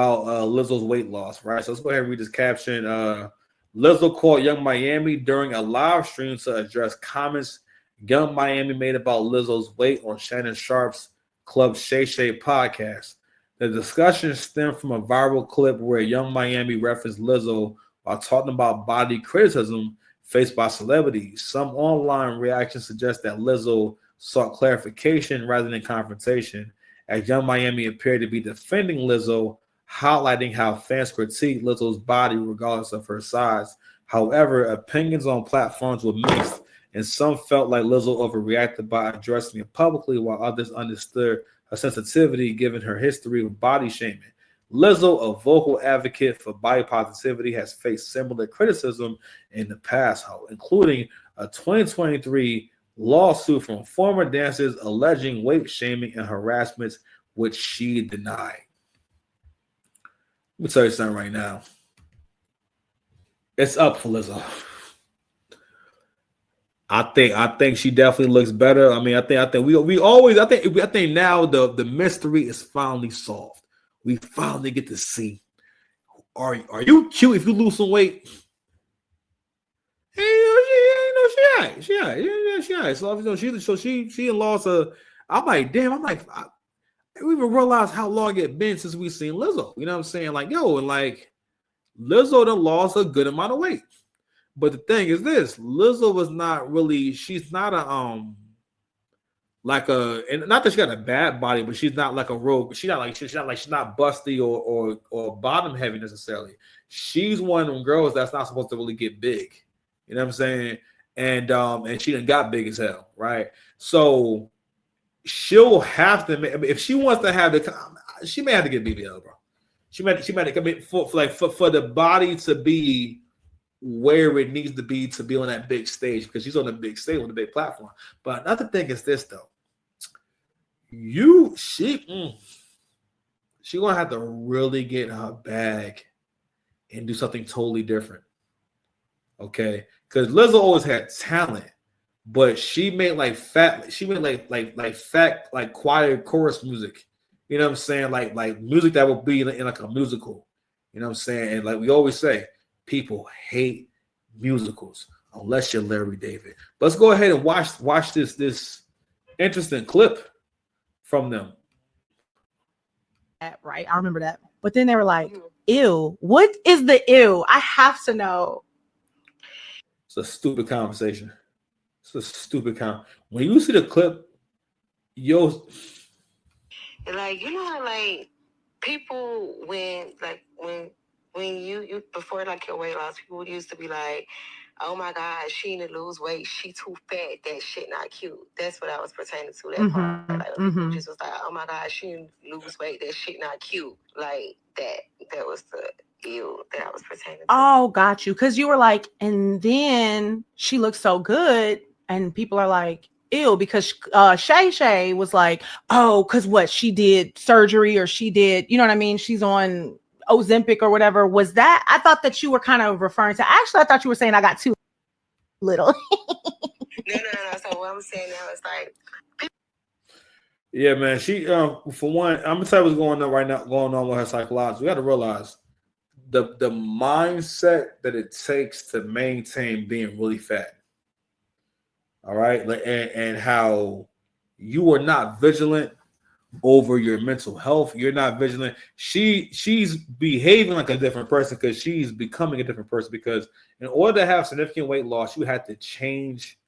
about Lizzo's weight loss, right? So let's go ahead and read this caption. Lizzo called Young Miami during a live stream to address comments Young Miami made about Lizzo's weight on Shannon Sharp's Club Shay podcast. The discussion stemmed from a viral clip where Young Miami referenced Lizzo while talking about body criticism faced by celebrities. Some online reactions suggest that Lizzo sought clarification rather than confrontation, as Young Miami appeared to be defending Lizzo, highlighting how fans critique Lizzo's body regardless of her size. However, opinions on platforms were mixed, and some felt like Lizzo overreacted by addressing it publicly, while others understood her sensitivity given her history of body shaming. Lizzo, a vocal advocate for body positivity, has faced similar criticism in the past, including a 2023 lawsuit from former dancers alleging weight shaming and harassment, which she denied. Let me tell you something right now. It's up for Lizzo. I think she definitely looks better. I think now the mystery is finally solved. We finally get to see, are you cute if you lose some weight? Hey, she ain't. So she lost a. I'm like, damn. I didn't even realize how long it been since we seen Lizzo. You know what I'm saying? Like, yo, and like Lizzo done lost a good amount of weight. But the thing is this, Lizzo was not really, she's not a and not that she got a bad body, but she's not like a rogue, she's not busty or bottom heavy necessarily. She's one of them girls that's not supposed to really get big. You know what I'm saying? And she done got big as hell, right? So she'll have to, if she wants to have she may have to get BBL, bro. She might for the body to be where it needs to be on that big stage, because she's on the big stage on the big platform. But another thing is this though. She gonna have to really get in her bag and do something totally different. Okay. Because Lizzo always had talent, but she made fat choir chorus music. You know what I'm saying? Like music that would be in like a musical. You know what I'm saying? And like we always say, people hate musicals unless you're Larry David. But let's go ahead and watch this interesting clip from them. Right, I remember that. But then they were like, "Ew, what is the ew? I have to know." It's a stupid conversation. It's a stupid When you see the clip, like, you know how like people when you before like your weight loss, people used to be like, oh my God, she need to lose weight. She too fat. That shit not cute. That's what I was pertaining to. That part. Like people just was like, oh my God, she need to lose weight. That shit not cute. Like that. That was the ew that I was pertaining to. Oh, got you. Because you were like, and then she looks so good, and people are like, ew, because Shay was like, oh, because what, she did surgery, or she did, you know what I mean? She's on Ozempic or whatever. Was that? I thought that you were kind of referring to. Actually, I thought you were saying I got too little. No. So what I'm saying now is like, yeah, man. She for one, I'm gonna tell you what's going on with her psychology. We got to realize the mindset that it takes to maintain being really fat. All right, and how you are not vigilant over your mental health. You're not vigilant. She's behaving like a different person because she's becoming a different person. Because in order to have significant weight loss, you have to change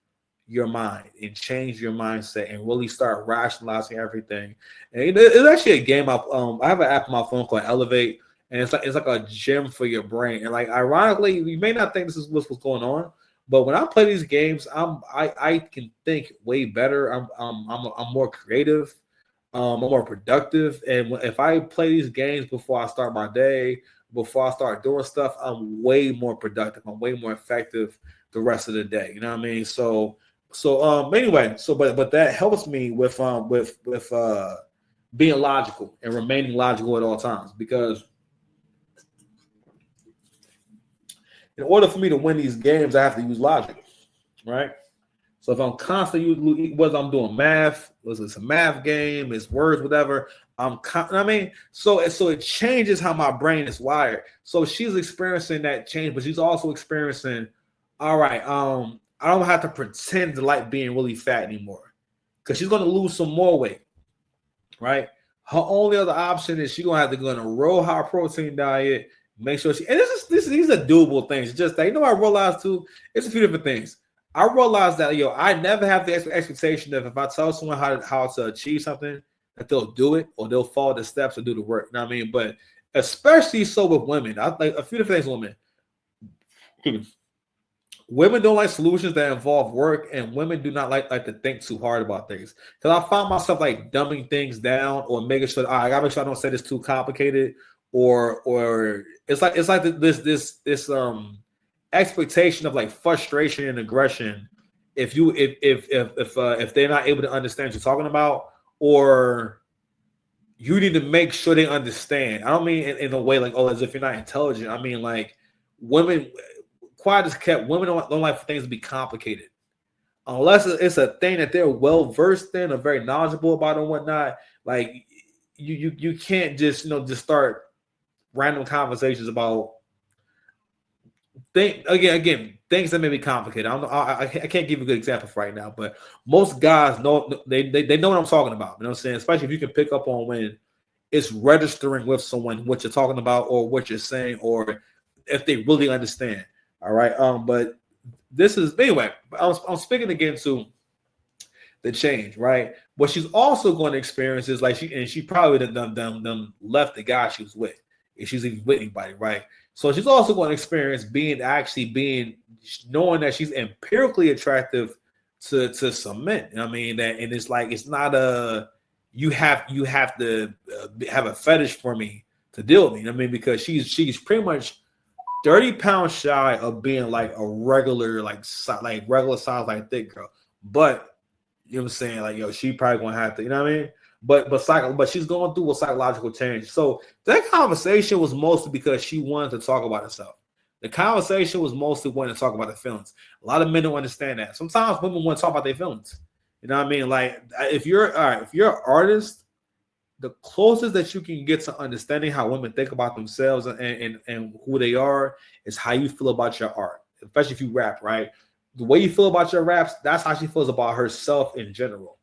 your mind and change your mindset and really start rationalizing everything. And it's actually a game. I have an app on my phone called Elevate, and it's like a gym for your brain. And like ironically, you may not think this is what's going on, but when I play these games, I can think way better. I'm more creative. I'm more productive. And if I play these games before I start my day, before I start doing stuff, I'm way more productive. I'm way more effective the rest of the day. You know what I mean? So anyway, but that helps me with being logical and remaining logical at all times, because in order for me to win these games, I have to use logic, right? So if I'm constantly, whether I'm doing math, whether it's a math game, it's words, whatever, I mean, so it changes how my brain is wired. So she's experiencing that change, but she's also experiencing, all right, I don't have to pretend to like being really fat anymore, because she's going to lose some more weight, right? Her only other option is she's gonna have to go on a real high protein diet. Make sure she, and these are doable things. It's just that, I realized too. It's a few different things. I realized that I never have the expectation that if I tell someone how to achieve something, that they'll do it or they'll follow the steps or do the work. You know what I mean? But especially so with women, I like a few different things with women. Women don't like solutions that involve work, and women do not like to think too hard about things. Because I found myself like dumbing things down or making sure I gotta make sure I don't say this too complicated, or it's like this expectation of like frustration and aggression if they're not able to understand what you're talking about, or you need to make sure they understand. I don't mean in a way like, oh, as if you're not intelligent. I mean like women. Quiet is kept. Women don't like for things to be complicated, unless it's a thing that they're well versed in or very knowledgeable about and whatnot. Like you can't just just start random conversations about things that may be complicated. I can't give you a good example for right now, but most guys know they know what I'm talking about. You know what I'm saying? Especially if you can pick up on when it's registering with someone what you're talking about or what you're saying, or if they really understand. All right. But this is anyway. I'm speaking again to the change, right? What she's also going to experience is like she probably done left the guy she was with, if she's even with anybody, right? So she's also going to experience knowing that she's empirically attractive to some men. I mean that, and it's like it's not a you have to have a fetish for me to deal with me. I mean, because she's pretty much 30 pounds shy of being like a regular, regular size, like thick girl. But you know what I'm saying? Like, she probably gonna have to, you know what I mean? But she's going through a psychological change. So that conversation was mostly because she wanted to talk about herself. The conversation was mostly wanting to talk about her feelings. A lot of men don't understand that. Sometimes women want to talk about their feelings. You know what I mean? Like if you're an artist, the closest that you can get to understanding how women think about themselves and who they are is how you feel about your art, especially if you rap, right? The way you feel about your raps, that's how she feels about herself in general,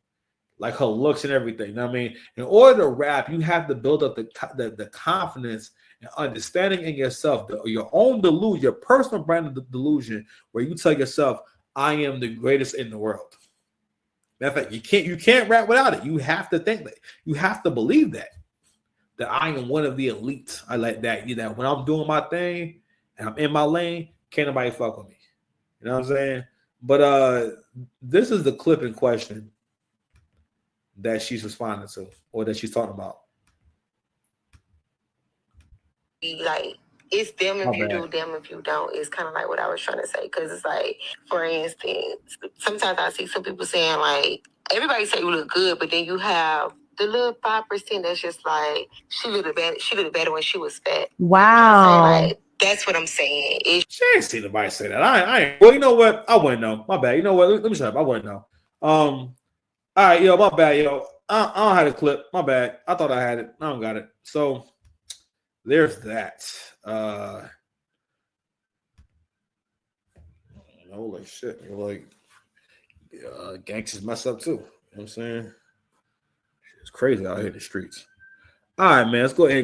like her looks and everything. You know what I mean? In order to rap, you have to build up the confidence and understanding in yourself, your own delusion, your personal brand of delusion, where you tell yourself, I am the greatest in the world. Matter of fact, you can't rap without it. You have to think that. You have to believe that I am one of the elites. I like that. When I'm doing my thing and I'm in my lane, can't nobody fuck with me. You know what I'm saying? But this is the clip in question that she's responding to, or that she's talking about. Like, it's them if you do, them if you don't. It's kind of like what I was trying to say. Because it's like, for instance, sometimes I see some people saying, like, everybody say you look good, but then you have the little 5% that's just like, she looked better when she was fat. Wow. Like, that's what I'm saying. She ain't seen nobody say that. I ain't. Well, you know what? I wouldn't know. My bad. You know what? Let me shut up. I wouldn't know. All right, my bad, I don't have a clip. My bad. I thought I had it. I don't got it. So there's that. Like shit. Like gangsters mess up too. You know what I'm saying? It's crazy out here in the streets. All right, man. Let's go ahead and